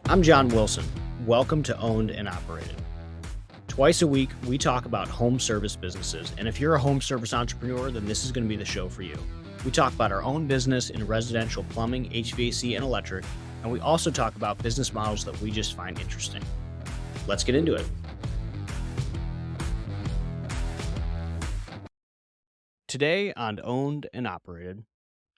I'm John Wilson. Welcome to Owned and Operated. Twice a week, we talk about home service businesses. And if you're a home service entrepreneur, then this is going to be the show for you. We talk about our own business in residential plumbing, HVAC, and electric. And we also talk about business models that we just find interesting. Let's get into it. Today on Owned and Operated,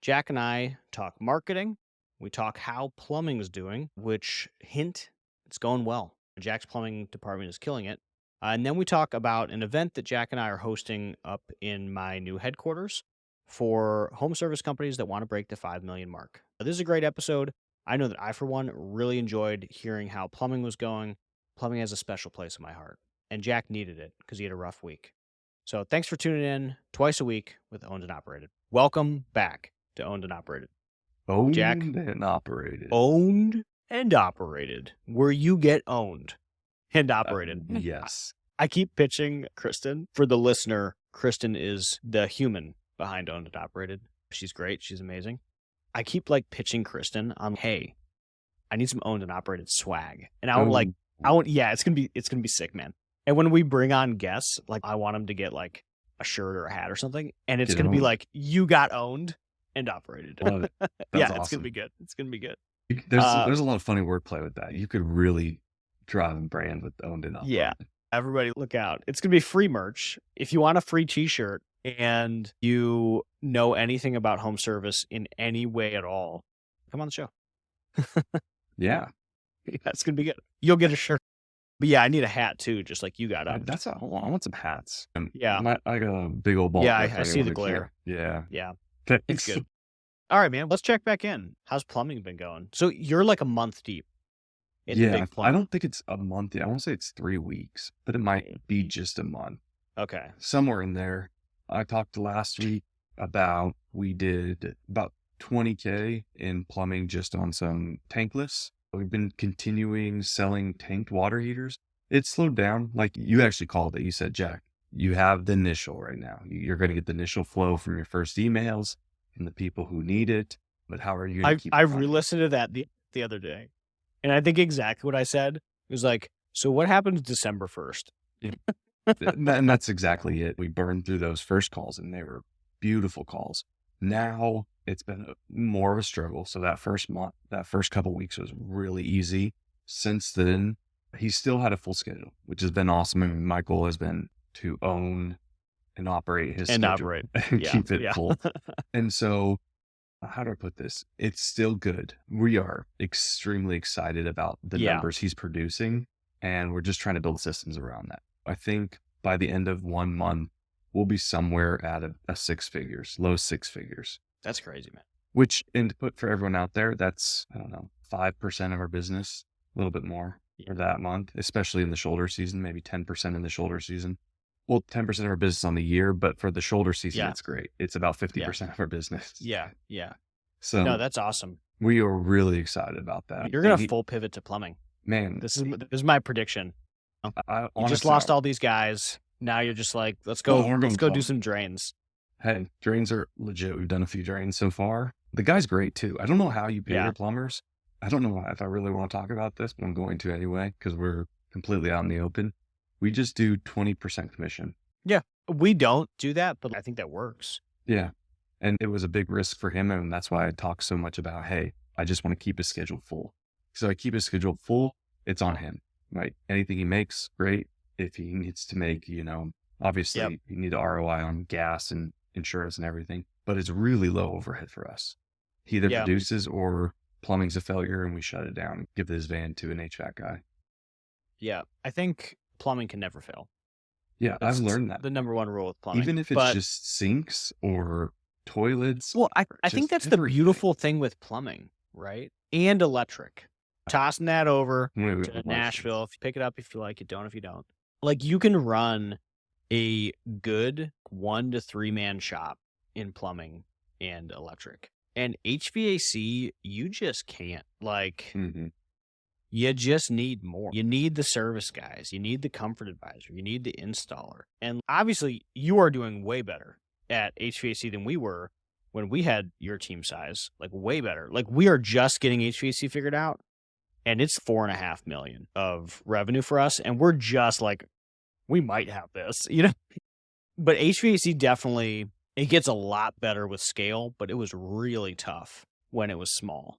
Jack and I talk marketing. We talk how plumbing is doing, which hint, it's going well. Jack's plumbing department is killing it. And then we talk about an event that Jack and I are hosting up in my new headquarters for home service companies that want to break the 5 million mark. This is a great episode. I know that I, for one, really enjoyed hearing how plumbing was going. Plumbing has a special place in my heart. And Jack needed it because he had a rough week. So thanks for tuning in twice a week with Owned and Operated. Welcome back to Owned and Operated. Owned Jack? and operated. Owned and operated, where you get owned and operated. Yes. I keep pitching Kristen. For the listener, Kristen is the human behind Owned and Operated. She's great. She's amazing. I keep pitching Kristen on, hey, I need some Owned and Operated swag. And I want it's gonna be sick, man. And when we bring on guests, I want them to get a shirt or a hat or something. And it's gonna be you got owned and operated. Love it. Yeah, Awesome. it's gonna be good. It's gonna be good. There's a lot of funny wordplay with that. You could really drive a brand with owned and operated. Yeah. Everybody look out. It's going to be free merch. If you want a free t-shirt and you know anything about home service in any way at all, come on the show. Yeah. It's going to be good. You'll get a shirt. But yeah, I need a hat too, just like you got up. Hold on, I want some hats. Yeah. I got a big old ball. Yeah, I see the glare. Yeah. Yeah. It's It's good. All right, man. Let's check back in. How's plumbing been going? So you're a month deep. Yeah, I don't think it's a month yet. I want to say it's 3 weeks, but it might be just a month. Okay. Somewhere in there. I talked last week about we did about 20K in plumbing just on some tankless. We've been continuing selling tanked water heaters. It slowed down. Like you actually called it. You said, Jack, you have the initial right now. You're going to get the initial flow from your first emails and the people who need it. But how are you going to keep it I running? re-listened to that the other day. And I think exactly what I said. It was so what happens December 1st? And that's exactly it. We burned through those first calls and they were beautiful calls. Now it's been more of a struggle. So that first month, that first couple weeks was really easy. Since then, he still had a full schedule, which has been awesome. I mean, my goal has been to own and operate his schedule and keep it full. And so, how do I put this? It's still good. We are extremely excited about the numbers he's producing, and we're just trying to build systems around that. I think by the end of 1 month, we'll be somewhere at a 6 figures, low 6 figures. That's crazy, man. Which, and to put for everyone out there, that's, 5% of our business, a little bit more for that month, especially in the shoulder season, maybe 10% in the shoulder season. Well, 10% of our business on the year, but for the shoulder season, it's great. It's about 50% of our business. Yeah. So no, that's awesome. We are really excited about that. You're going to full pivot to plumbing. Man. This is my prediction. You just lost all these guys. Now you're just let's go do some drains. Hey, drains are legit. We've done a few drains so far. The guy's great too. I don't know how you pay your plumbers. I don't know if I really want to talk about this, but I'm going to anyway, because we're completely out in the open. We just do 20% commission. Yeah, we don't do that, but I think that works. Yeah. And it was a big risk for him. And that's why I talk so much about, hey, I just want to keep his schedule full. So I keep his schedule full. It's on him, right? Anything he makes, great. If he needs to make, obviously you need the ROI on gas and insurance and everything, but it's really low overhead for us. He either produces or plumbing's a failure and we shut it down, give his van to an HVAC guy. Yeah. I think plumbing can never fail. Yeah. I've learned that. The number one rule with plumbing. Even if it's just sinks or toilets. Well, I think that's the beautiful thing with plumbing, right? And electric. Tossing that over to Nashville. If you pick it up, if you like it, don't if you don't. You can run a good 1 to 3 man shop in plumbing and electric. And HVAC, you just can't. You just need more. You need the service guys. You need the comfort advisor. You need the installer. And obviously, you are doing way better at HVAC than we were when we had your team size. Way better. We are just getting HVAC figured out. and it's 4.5 million of revenue for us. And we're just like, we might have this, but HVAC definitely, it gets a lot better with scale, but it was really tough when it was small.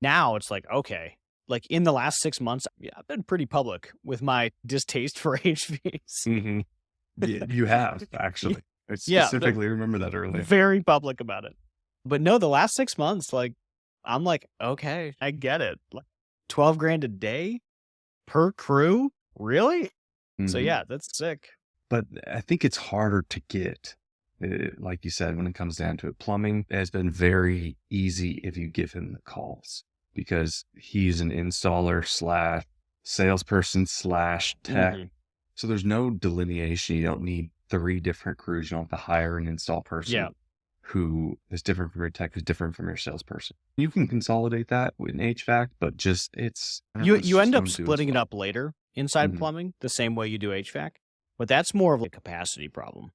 Now it's like, okay, like in the last 6 months, yeah, I've been pretty public with my distaste for HVAC. Hmm. You have actually. I Yeah, specifically remember that earlier. very public about it. But no, the last 6 months, like, I'm like, okay, I get it. Like 12 grand a day per crew? Really? So Hmm. yeah, that's sick. But I think it's harder to get. Like you said, when it comes down to it, plumbing has been very easy if you give him the calls because he's an installer slash salesperson slash tech. Hmm. So there's no delineation. You don't need three different crews. You don't have to hire an install Yeah. person who is different from your tech, who's different from your salesperson. You can consolidate that with an HVAC, but just I don't know, it's You just end up don't do as splitting it well. up later inside Mhm. plumbing the same way you do HVAC, but that's more of a capacity problem.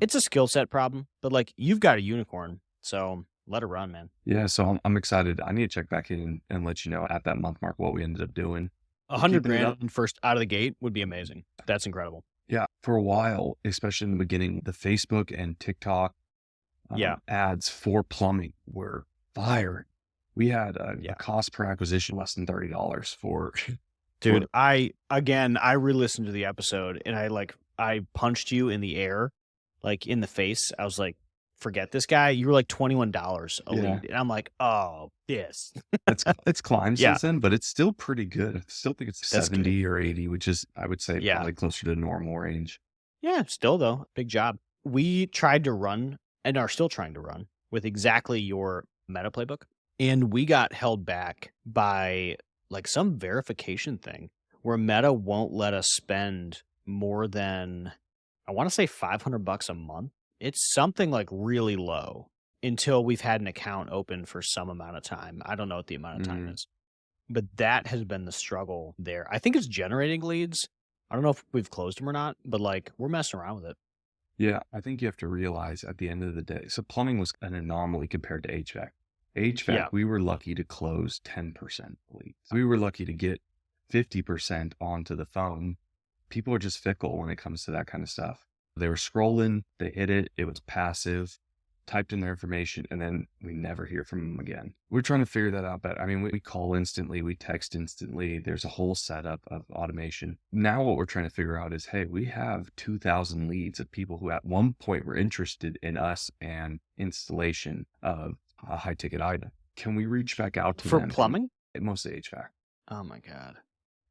It's a skill set problem, but like you've got a unicorn, so let it run, man. Yeah, so I'm excited. I need to check back in and let you know at that month mark what we ended up doing. A We're hundred keeping it grand up. in first out of the gate would be amazing. That's incredible. Yeah, for a while, especially in the beginning, the Facebook and TikTok Yeah. ads for plumbing were fire. We had a Yeah. cost per acquisition less than $30 for Dude, for I re-listened to the episode and I punched you in the air, like in the face. I was like, forget this guy. You were like $21 a yeah. lead. And I'm like, oh, this. It's climbed Yeah, since then, but it's still pretty good. I still think it's that's good. 70 or 80, which is I would say Yeah. probably closer to normal range. Yeah, still though, big job. We tried to run and are still trying to run with exactly your meta playbook. And we got held back by like some verification thing where Meta won't let us spend more than, I want to say $500 a month. It's something like really low until we've had an account open for some amount of time. I don't know what the amount of time Mm, is, but that has been the struggle there. I think it's generating leads. I don't know if we've closed them or not, but like we're messing around with it. yeah, I think you have to realize at the end of the day, so plumbing was an anomaly compared to HVAC. HVAC, Yeah, we were lucky to close 10% leads. We were lucky to get 50% onto the phone. People are just fickle when it comes to that kind of stuff. They were scrolling, they hit it, it was passive, typed in their information, and then we never hear from them again. We're trying to figure that out better. I mean, we call instantly, we text instantly. There's a whole setup of automation. Now, what we're trying to figure out is, hey, we have 2,000 leads of people who at one point were interested in us and installation of a high ticket item. Can we reach back out to for them? And plumbing. mostly HVAC. Oh my god,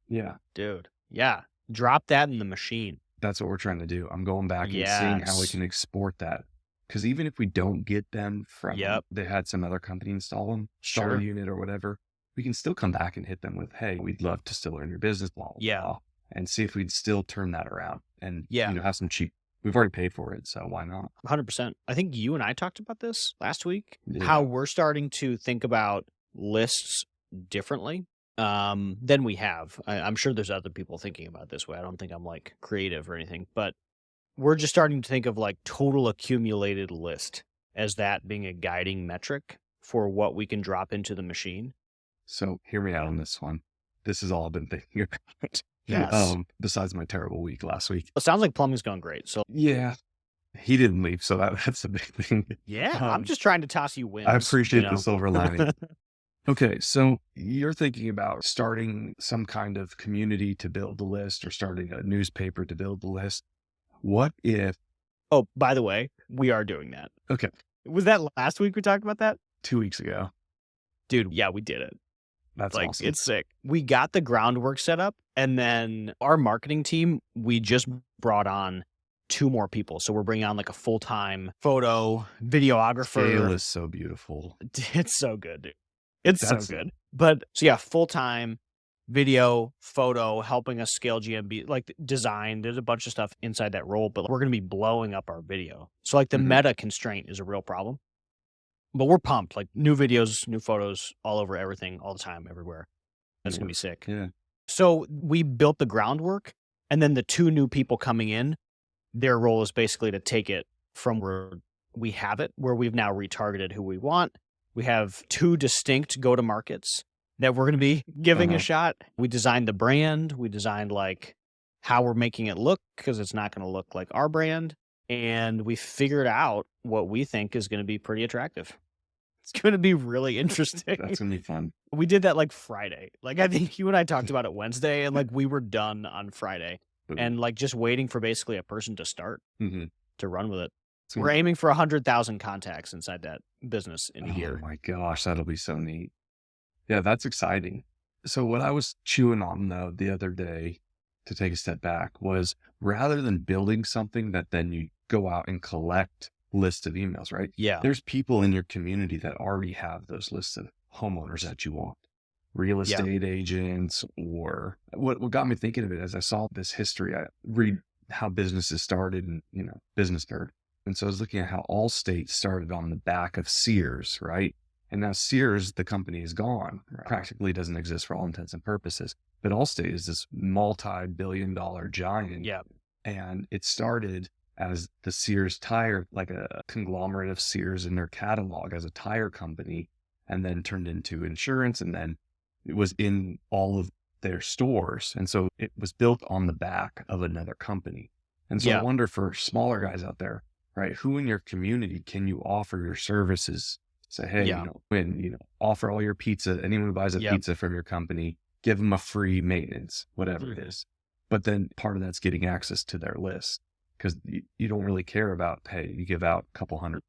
Yeah. dude. Yeah, drop that in the machine. That's what we're trying to do. I'm going back and seeing how we Yes. can export that. Because even if we don't get them from, Yep. they had some other company install a Sure. unit or whatever, we can still come back and hit them with, hey, we'd love to still learn your business, blah, blah, Yeah. blah, and see if we'd still turn that around and, Yeah. have some cheap, we've already paid for it. So why not? 100%. I think you and I talked about this last week. How Yeah. we're starting to think about lists differently than we have. I'm sure there's other people thinking about it this way. I don't think I'm like creative or anything, but we're just starting to think of like total accumulated list as that being a guiding metric for what we can drop into the machine. So hear me out on this one. This is all I've been thinking about. Yes. Besides my terrible week last week. It sounds like plumbing's going great. So Yeah. He didn't leave. So that's a big thing. yeah, I'm Um, just trying to toss you I wins, appreciate the silver lining. Okay, so you're thinking about starting some kind of community to build the list or starting a newspaper to build the list. What if, Oh, by the way, we are doing that. okay, Was that last week we talked about that? 2 weeks ago, Dude, yeah, we did it. that's Like, awesome. it's sick. We got the groundwork set up, and then our marketing team, we just brought on 2 more people. So we're bringing on like a full-time photo Scale videographer. is so beautiful. It's so good, dude. It's so That's, good. But so yeah, full-time video, photo, helping us scale GMB, like design. There's a bunch of stuff inside that role, but we're going to be blowing up our video. So like the mhm, meta constraint is a real problem. But we're pumped. Like new videos, new photos all over everything, all the time, everywhere. That's going to be sick. yeah. So we built the groundwork, and then the 2 new people coming in, their role is basically to take it from where we have it, where we've now retargeted who we want. We have 2 distinct go-to-markets. that we're gonna be giving a Uh-huh. shot. We designed the brand, we designed, like, how we're making it look because it's not gonna look like our brand, and we figured out what we think is gonna be pretty attractive. It's gonna be really interesting. That's gonna be fun. We did that, like, Friday. Like, I think you and I talked about it Wednesday, and, like, we were done on Friday Boom. and, like, just waiting for basically a person to start, Mhm. to run with it. It's We're gonna aiming for 100,000 contacts inside that business in a Oh year. my gosh, that'll be so neat. Yeah, that's exciting. So what I was chewing on though the other day, to take a step back, was rather than building something that then you go out and collect lists of emails, right? Yeah, There's people in your community that already have those lists of homeowners that you want. Real yeah, estate agents, or what got me thinking of it as I saw this history. I read how businesses started and, business nerd. And so I was looking at how Allstate started on the back of Sears, right? And now Sears, the company, is gone, right? Practically doesn't exist for all intents and purposes. But Allstate is this multi-billion-dollar giant, yeah, and it started as the Sears tire, like a conglomerate of Sears in their catalog as a tire company, and then turned into insurance, and then it was in all of their stores. And so it was built on the back of another company. And so I yeah, wonder, for smaller guys out there, right? Who in your community can you offer your services? Say, hey, yeah, offer all your pizza. Anyone who buys a yep, pizza from your company, give them a free maintenance, whatever it mhm, is. But then part of that's getting access to their list, because you don't really care about, hey, you give out a couple hundred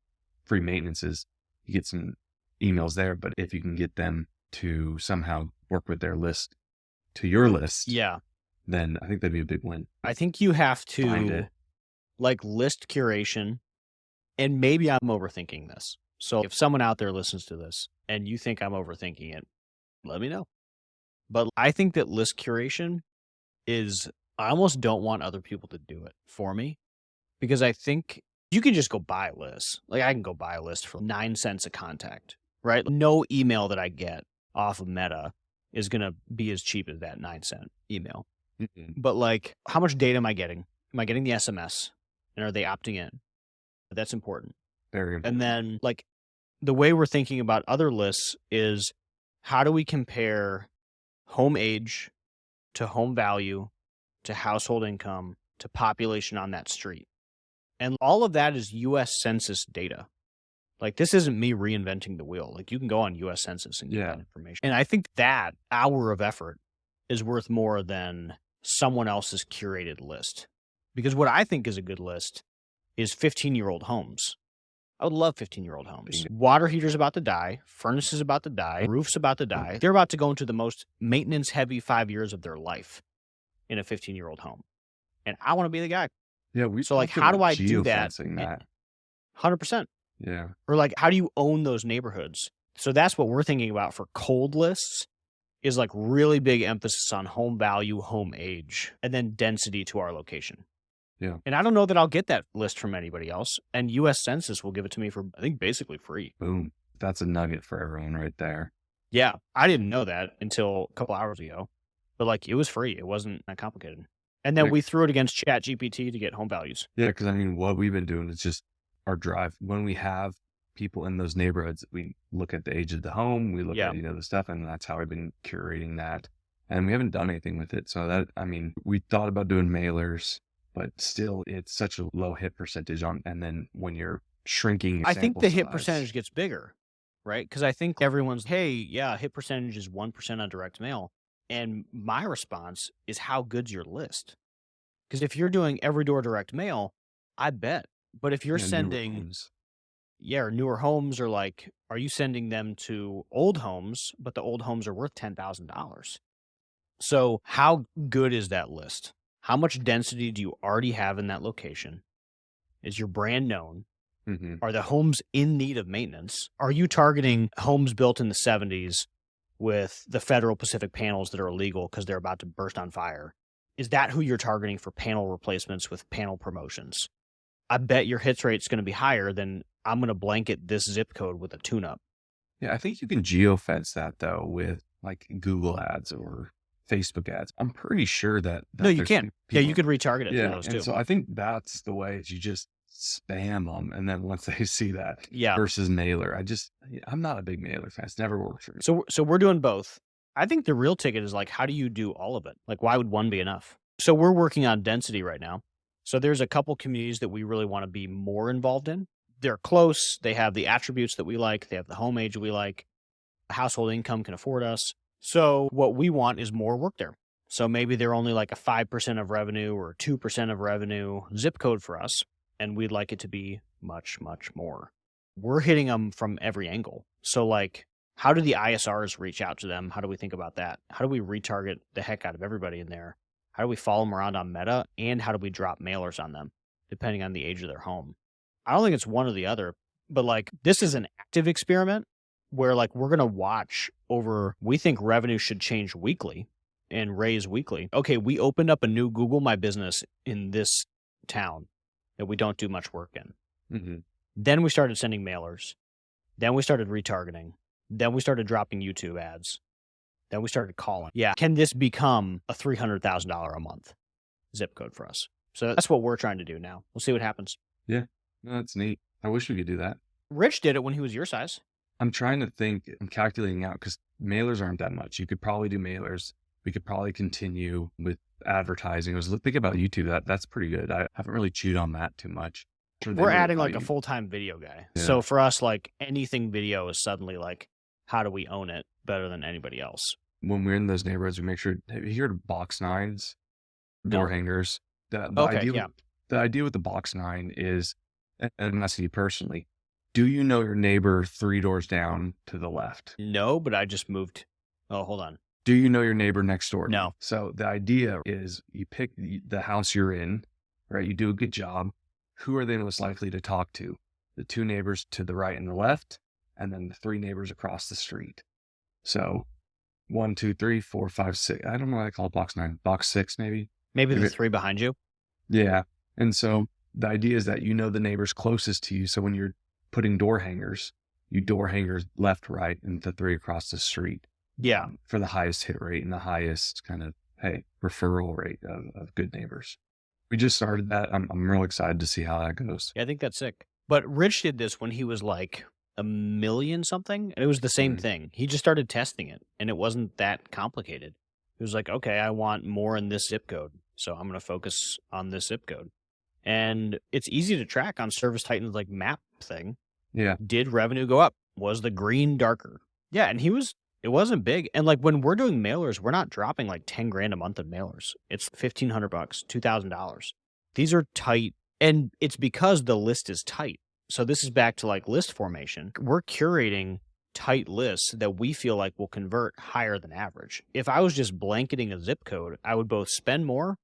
free maintenances, you get some emails there. But if you can get them to somehow work with their list to your list, yeah. then I think that'd be a big win. I think you have Find to, it. like, list curation, and maybe I'm overthinking this. So if someone out there listens to this and you think I'm overthinking it, let me know. But I think that list curation is, I almost don't want other people to do it for me because I think you can just go buy lists. Like, I can go buy a list for 9 cents a contact, right? No email that I get off of Meta is going to be as cheap as that 9-cent email. Mhm. But, like, how much data am I getting? Am I getting the SMS? And are they opting in? That's important. Very And important. then, like, the way we're thinking about other lists is, how do we compare home age to home value to household income to population on that street? And all of that is US Census data. Like, this isn't me reinventing the wheel. Like, you can go on US Census and get Yeah. that information. And I think that hour of effort is worth more than someone else's curated list. Because what I think is a good list is 15-year-old homes. I would love 15-year-old homes. Water heater's about to die, furnace is about to die, roof's about to die. They're about to go into the most maintenance heavy 5 years of their life in a 15-year-old home. And I want to be the guy. Yeah, we So, like, talked how about do I do that? geofencing that. 100%. Yeah. Or, like, how do you own those neighborhoods? So that's what we're thinking about for cold lists, is, like, really big emphasis on home value, home age, and then density to our location. Yeah. And I don't know that I'll get that list from anybody else, and US Census will give it to me for, I think, basically free. Boom. That's a nugget for everyone right there. Yeah, I didn't know that until a couple hours ago, but, like, it was free. It wasn't that complicated. And then Yeah. we threw it against ChatGPT to get home values. Yeah. Cause I mean, what we've been doing is just our drive. When we have people in those neighborhoods, we look at the age of the home, we look Yeah. at, the stuff, and that's how we've been curating that. And we haven't done anything with it. So that, I mean, we thought about doing mailers, but still it's such a low hit percentage on. And then when you're shrinking your I think sample the hit size. percentage gets bigger, right? Because I think everyone's, "Hey, yeah, hit percentage is 1% on direct mail." And my response is, how good's your list? Because if you're doing every door direct mail, I bet. But if you're Newer sending, homes. yeah, or newer homes, or, like, are you sending them to old homes, but the old homes are worth $10,000? So how good is that list? How much density do you already have in that location? Is your brand known? Hmm. Are the homes in need of maintenance? Are you targeting homes built in the 70s with the federal Pacific panels that are illegal because they're about to burst on fire? Is that who you're targeting for panel replacements with panel promotions? I bet your hits rate is going to be higher than, I'm going to blanket this zip code with a tune up. Yeah. I think you can geofence that though with like Google ads or Facebook ads. I'm pretty sure that, No, you there's can. Yeah, you people. could retarget it through Yeah, those and too. so I think that's the way, is you just spam them, and then once they see that, Yeah. versus mailer. I'm not a big mailer fan. It's never worked for me. So we're doing both. I think the real ticket is like, how do you do all of it? Like, why would one be enough? So we're working on density right now. So there's a couple communities that we really want to be more involved in. They're close. They have the attributes that we like. They have the home age we like. Household income can afford us. So what we want is more work there. So maybe they're only like a 5% of revenue or 2% of revenue zip code for us. And we'd like it to be much, much more. We're hitting them from every angle. So like, how do the ISRs reach out to them? How do we think about that? How do we retarget the heck out of everybody in there? How do we follow them around on Meta? And how do we drop mailers on them, depending on the age of their home? I don't think it's one or the other, but like this is an active experiment where like we're going to watch over, we think revenue should change weekly and raise weekly. Okay, we opened up a new Google My Business in this town that we don't do much work in. Mhm. Then we started sending mailers. Then we started retargeting. Then we started dropping YouTube ads. Then we started calling. Yeah. Can this become a $300,000 a month zip code for us? So that's what we're trying to do now. We'll see what happens. Yeah. No, that's neat. I wish we could do that. Rich did it when he was your size. I'm trying to think, I'm calculating out because mailers aren't that much. You could probably do mailers. We could probably continue with advertising. I was thinking about YouTube. That's pretty good. I haven't really chewed on that too much. Sure they We're know adding about like a you. full-time video guy. Yeah. So for us, like anything video is suddenly like, how do we own it better than anybody else? When we're in those neighborhoods, we make sure, have you heard of box nines, door No. hangers? The Okay. idea, Yeah. the idea with the box nine is, and I'm asking you personally, do you know your neighbor 3 doors down to the left? No, but I just moved. Oh, hold on. Do you know your neighbor next door? No. So the idea is you pick the house you're in, right? You do a good job. Who are they most likely to talk to? The 2 neighbors to the right and the left, and then the 3 neighbors across the street. So 1, 2, 3, 4, 5, 6. I don't know why I call it box 9. Box 6, maybe. Maybe the Maybe- 3 behind you. Yeah. And so the idea is that you know the neighbors closest to you. So when you're putting door hangers, you door hangers left, right, and the 3 across the street. Yeah. For the highest hit rate and the highest kind of, referral rate of good neighbors. We just started that. I'm real excited to see how that goes. Yeah, I think that's sick. But Rich did this when he was like a million something, and it was the same Mhm. thing. He just started testing it, and it wasn't that complicated. He was like, okay, I want more in this zip code, so I'm going to focus on this zip code. And it's easy to track on Service Titan's like map thing. Yeah. Did revenue go up? Was the green darker? Yeah, and it wasn't big. And like when we're doing mailers, we're not dropping like 10 grand a month in mailers. It's $1,500, $2,000. These are tight. And it's because the list is tight. So this is back to like list formation. We're curating tight lists that we feel like will convert higher than average. If I was just blanketing a zip code, I would both spend more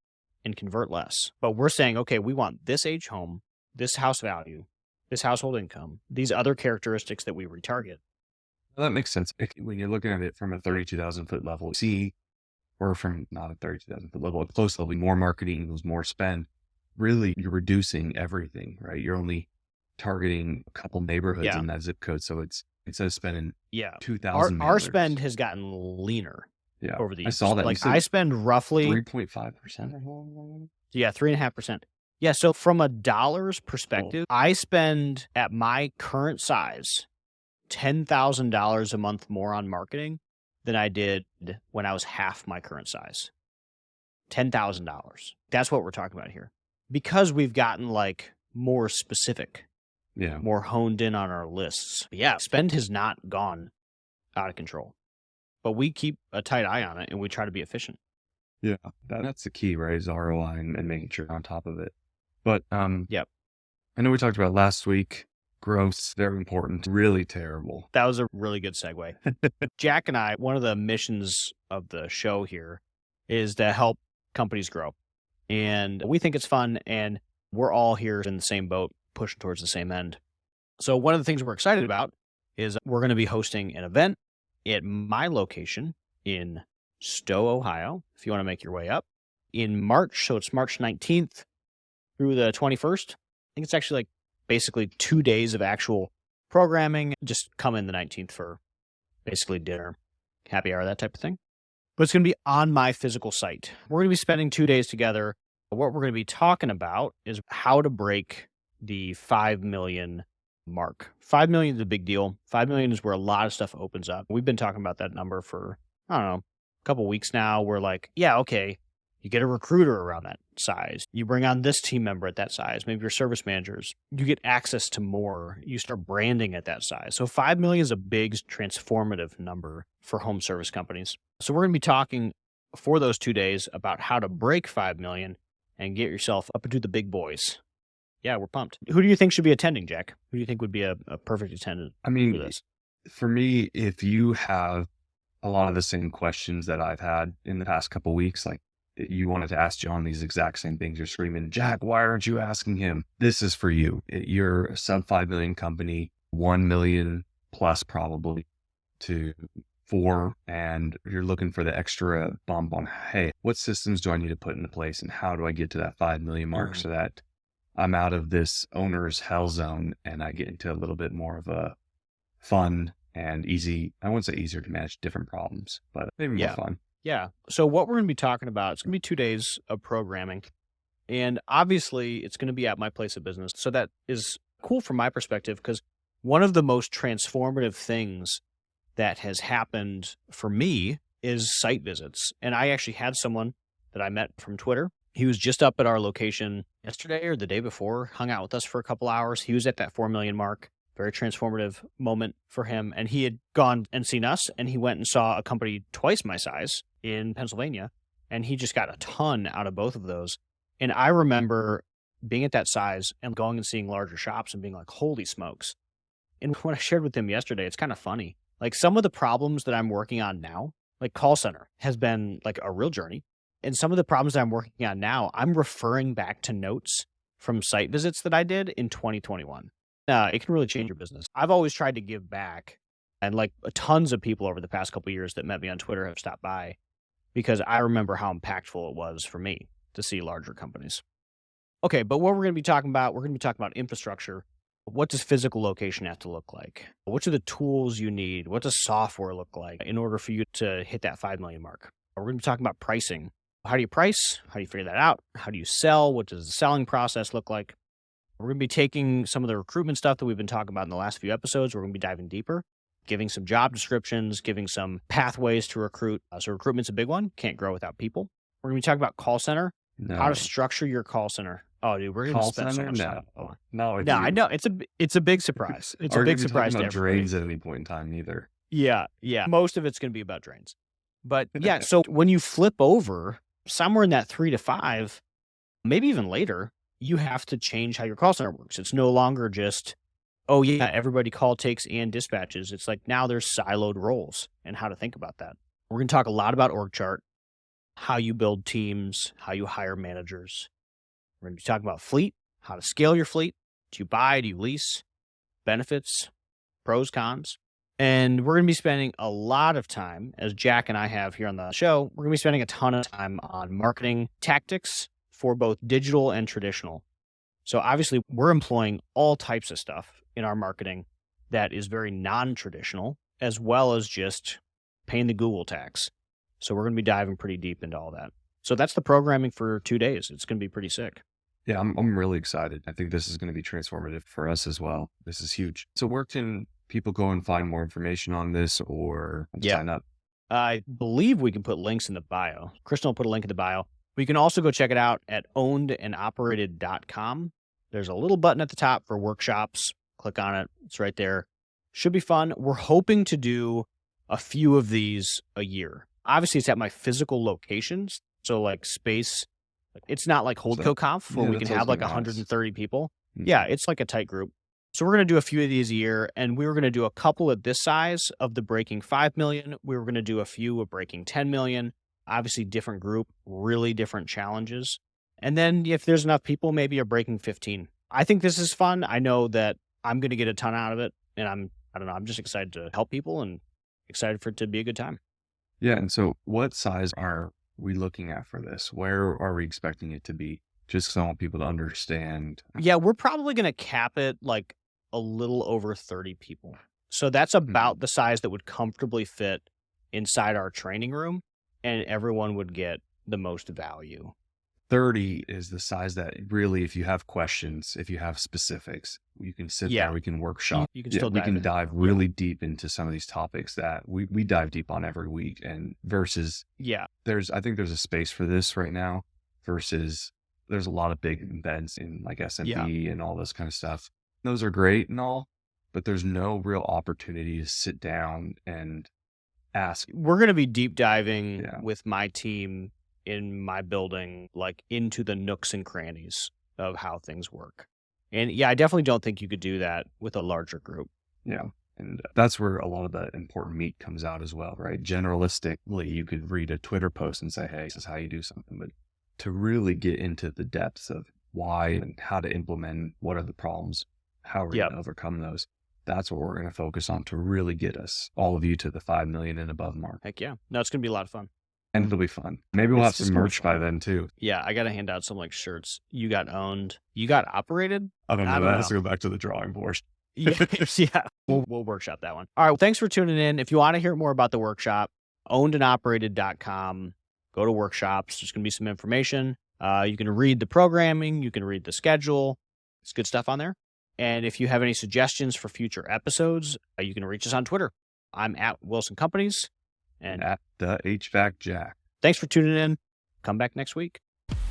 and convert less. But we're saying, okay, we want this age home, this house value, this household income, these other characteristics that we retarget. Well, that makes sense. When you're looking at it from a 32,000 foot level, or from not a 32,000 foot level, a close level, more marketing equals more spend. Really, you're reducing everything, right? You're only targeting a couple neighborhoods Yeah. in that zip code. So it's, instead of spending Yeah. 2,000 Our mailers- spend has gotten leaner yeah, over the I years. saw that. You Like said I spend roughly 3.5% or something? Yeah, 3.5%. Yeah, so from a dollars perspective, I spend at my current size $10,000 a month more on marketing than I did when I was half my current size. $10,000. That's what we're talking about here. Because we've gotten like more specific, Yeah. more honed in on our lists. But yeah, spend has not gone out of control. But we keep a tight eye on it and we try to be efficient. Yeah. That's the key, right? Is ROI and making sure you're on top of it. But, Yep. I know we talked about last week, growth, very important, really terrible. That was a really good segue. Jack and I, one of the missions of the show here is to help companies grow. And we think it's fun, and we're all here in the same boat, pushing towards the same end. So one of the things we're excited about is we're going to be hosting an event at my location in Stowe, Ohio, if you want to make your way up, in March. So it's March 19th through the 21st. I think it's actually like basically 2 days of actual programming. Just come in the 19th for basically dinner, happy hour, that type of thing. But it's going to be on my physical site. We're going to be spending 2 days together. What we're going to be talking about is how to break the 5 million mark. 5 million is a big deal. 5 million is where a lot of stuff opens up. We've been talking about that number for I don't know, a couple weeks now, we're like, yeah, okay, you get a recruiter around that size. You bring on this team member at that size, maybe your service managers. You get access to more. You start branding at that size. So 5 million is a big transformative number for home service companies. So we're going to be talking for those 2 days about how to break 5 million and get yourself up into the big boys. Yeah, we're pumped. Who do you think should be attending, Jack? Who do you think would be a perfect attendant I for mean, this? for me, if you have a lot of the same questions that I've had in the past couple weeks, like you wanted to ask John these exact same things, you're screaming, Jack, why aren't you asking him? This is for you. You're a sub 5 million company, 1 million plus probably to 4, and you're looking for the extra bump on, hey, what systems do I need to put into place and how do I get to that 5 million mark Mhm. so that I'm out of this owner's hell zone and I get into a little bit more of a fun and easy. I wouldn't say easier to manage different problems, but maybe more Yeah. fun. Yeah. So what we're going to be talking about, it's going to be 2 days of programming. And obviously, it's going to be at my place of business. So that is cool from my perspective because one of the most transformative things that has happened for me is site visits. And I actually had someone that I met from Twitter. He was just up at our location yesterday or the day before, hung out with us for a couple hours. He was at that 4 million mark. Very transformative moment for him. And he had gone and seen us, and he went and saw a company twice my size in Pennsylvania. And he just got a ton out of both of those. And I remember being at that size and going and seeing larger shops and being like, holy smokes. And what I shared with him yesterday, it's kind of funny. Like some of the problems that I'm working on now, like call center has been like a real journey. And some of the problems that I'm working on now, I'm referring back to notes from site visits that I did in 2021. It can really change your business. I've always tried to give back. And like tons of people over the past couple of years that met me on Twitter have stopped by because I remember how impactful it was for me to see larger companies. Okay, but what we're going to be talking about, we're going to be talking about infrastructure. What does physical location have to look like? What are the tools you need? What does software look like in order for you to hit that 5 million mark? We're going to be talking about pricing. How do you price? How do you figure that out? How do you sell? What does the selling process look like? We're going to be taking some of the recruitment stuff that we've been talking about in the last few episodes. We're going to be diving deeper, giving some job descriptions, giving some pathways to recruit. So recruitment's a big one. Can't grow without people. We're going to be talking about call center, how to No. structure your call center. Oh, dude, we're going to Call spend so center? much time. No. Oh, Not with no, I you. know it's a big surprise. It's a Aren't going big to be talking surprise to about everybody. drains at any point in time either. Yeah, yeah. Most of it's going to be about drains. But yeah, so when you flip over somewhere in that 3 to 5, maybe even later, you have to change how your call center works. It's no longer just, oh yeah, everybody call takes and dispatches. It's like now there's siloed roles and how to think about that. We're going to talk a lot about org chart, how you build teams, how you hire managers. We're going to be talking about fleet, how to scale your fleet. Do you buy? Do you lease? Benefits, pros, cons. And we're going to be spending a lot of time, as Jack and I have here on the show, we're going to be spending a ton of time on marketing tactics for both digital and traditional. So obviously, we're employing all types of stuff in our marketing that is very non traditional, as well as just paying the Google tax. So we're going to be diving pretty deep into all that. So that's the programming for 2 days. It's going to be pretty sick. Yeah, I'm really excited. I think this is going to be transformative for us as well. This is huge. So where can people go and find more information on this or Yeah. sign up? I believe we can put links in the bio. Kristen will put a link in the bio. We can also go check it out at ownedandoperated.com. There's a little button at the top for workshops. Click on it. It's right there. Should be fun. We're hoping to do a few of these a year. Obviously, it's at my physical locations. So like space, it's not like So Holdco Conf where yeah, we that can sounds have like nice. 130 people. Mm. Yeah, it's like a tight group. So we're going to do a few of these a year, and we were going to do a couple at this size of the breaking 5 million. We were going to do a few of breaking 10 million. Obviously, different group, really different challenges. And then if there's enough people, maybe a breaking 15. I think this is fun. I know that I'm going to get a ton out of it, and I don't know, I'm just excited to help people and excited for it to be a good time. Yeah. And so what size are we looking at for this? Where are we expecting it to be? Just 'cause I want people to understand. Yeah, we're probably going to cap it like a little over 30 people. So that's about the size that would comfortably fit inside our training room, and everyone would get the most value. 30 is the size that really, if you have questions, if you have specifics, you can sit there, Yeah. we can You, workshop. you can Yeah, still we dive can in. dive Yeah. really deep into some of these topics that we dive deep on every week. And versus Yeah. I think there's a space for this right now versus there's a lot of big events in like Yeah. S&P and all this kind of stuff. Those are great and all, but there's no real opportunity to sit down and ask. We're going to be deep diving Yeah. with my team in my building, like into the nooks and crannies of how things work. And yeah, I definitely don't think you could do that with a larger group. Yeah. And that's where a lot of the important meat comes out as well, right? Generalistically, you could read a Twitter post and say, hey, this is how you do something. But to really get into the depths of why and how to implement, what are the problems, how are we Yep. going to overcome those, that's what we're going to focus on to really get us, all of you, to the 5 million and above mark. Heck yeah. No, it's going to be a lot of fun. And it'll be fun. Maybe we'll It's have just some gonna be merch by fun. then too. Yeah, I got to hand out some like shirts. You got owned. You got operated. I don't know. I don't That has know. to go back to the drawing board. Yeah, yeah. We'll workshop that one. All right. Well, thanks for tuning in. If you want to hear more about the workshop, ownedandoperated.com. Go to workshops. There's going to be some information. You can read the programming. You can read the schedule. It's good stuff on there. And if you have any suggestions for future episodes, you can reach us on Twitter. I'm at Wilson Companies. And at the HVAC Jack. Thanks for tuning in. Come back next week.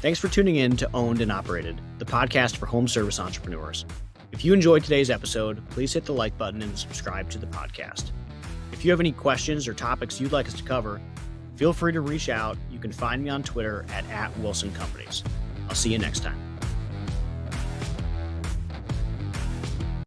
Thanks for tuning in to Owned and Operated, the podcast for home service entrepreneurs. If you enjoyed today's episode, please hit the like button and subscribe to the podcast. If you have any questions or topics you'd like us to cover, feel free to reach out. You can find me on Twitter at Wilson Companies. I'll see you next time.